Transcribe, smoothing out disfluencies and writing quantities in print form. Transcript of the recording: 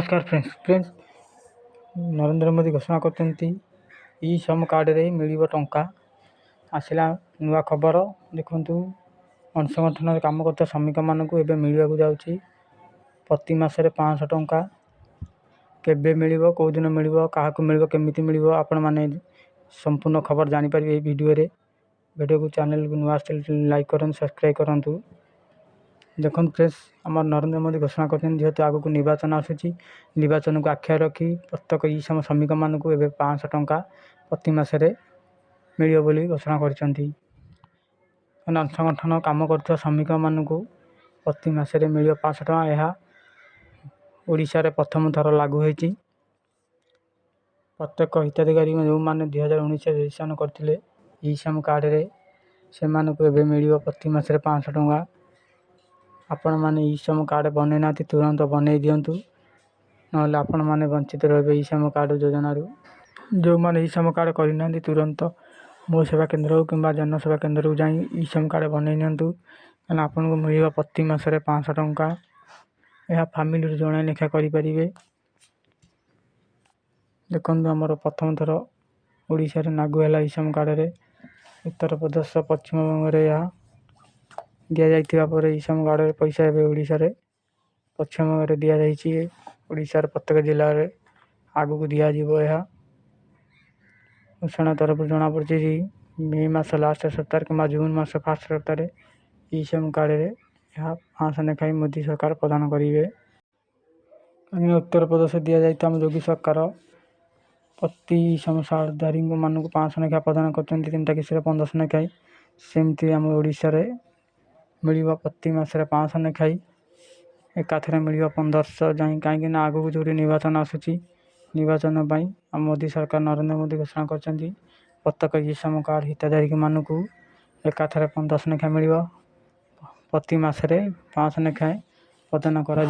नमस्कार फ्रेंड्स नरेंद्र मोदी घोषणा करते ई श्रम कार्ड रे मिल टंका आसला नुआ खबर देखु संगठन काम करता श्रमिक मानक एवं मिलवाक जाऊँगी प्रति मासरे 500 टंका केबे मिल कौ दिन मिल क्या मिल केमी मिल आपण मैंने संपूर्ण खबर जानीपर वीडियो को चैनल को नुआ लाइक करूँ सब्सक्राइब करूँ। देखो फ्रेंड्स आम नरेंद्र मोदी घोषणा करते आगक निर्वाचन आसूँ निर्वाचन को आख्या रखी प्रत्येक ई श्रमिक मानक 500 टंका प्रति मासरे मिल बोली घोषणा कर संगठन काम कर श्रमिक मानक प्रति मासरे मिल 500 टंका। यह ओडिशा रे प्रथम थर लागू होती प्रत्येक हिताधिकारी जो मैंने 2019 रजिस्ट्रेशन करते ई श्रम कार्ड रे से मिल प्रति मासरे 500 टंका। आपण मैंने ई श्रम कार्ड बने ना तुरंत बनई दिंतु ना आपण मैंने वंचित रे ई श्रम कार्ड योजना जो मैंने ई श्रम कार्ड करना तुरंत मो सेवा केन्द्र कि जनसेवा केन्द्र को जाई ई श्रम कार्ड बनई निंतु आपन को मिल प्रति मासरे 500 टंका। यह फैमिली जड़े लेखा करें। देखो आमर प्रथम थर ओडिशा रे लागू है ई श्रम कार्ड रे उत्तर प्रदेश पश्चिम बंग यह दि जाइथिबा पर ई श्रम कार्ड पैसा एवं ओडिशा रे पश्चिम बंग रे दि जाइछि ओडिशा रे प्रत्येक जिले में आगु को दिया जीवो। यह घोषणा तरफ जना पड़ी मे मास लास्ट सप्ताह कि जून मास फास्ट सप्ताह ई श्रम कार्ड रे यह 500 लेखाई मोदी सरकार प्रदान करेंगे। उत्तर प्रदेश दि जाता योगी सरकार प्रति श्रम कार्डधारी मानक 500 लेखा प्रदान करते 3टा किस्त 1500 लेखाई सेमती आम ओडिशा रे मिल प्रति मासरे 500 लेखाई एकाथरे मिल 1500 जाए कहीं आगू जो निर्वाचन आसूँ निर्वाचन मोदी सरकार नरेंद्र मोदी घोषणा कर प्रत्येक ई श्रम कार्ड हिताधिकारी मानक एकाथरे 1500 लेखा मिल प्रति मासरे 500 लेखाएं प्रदान करा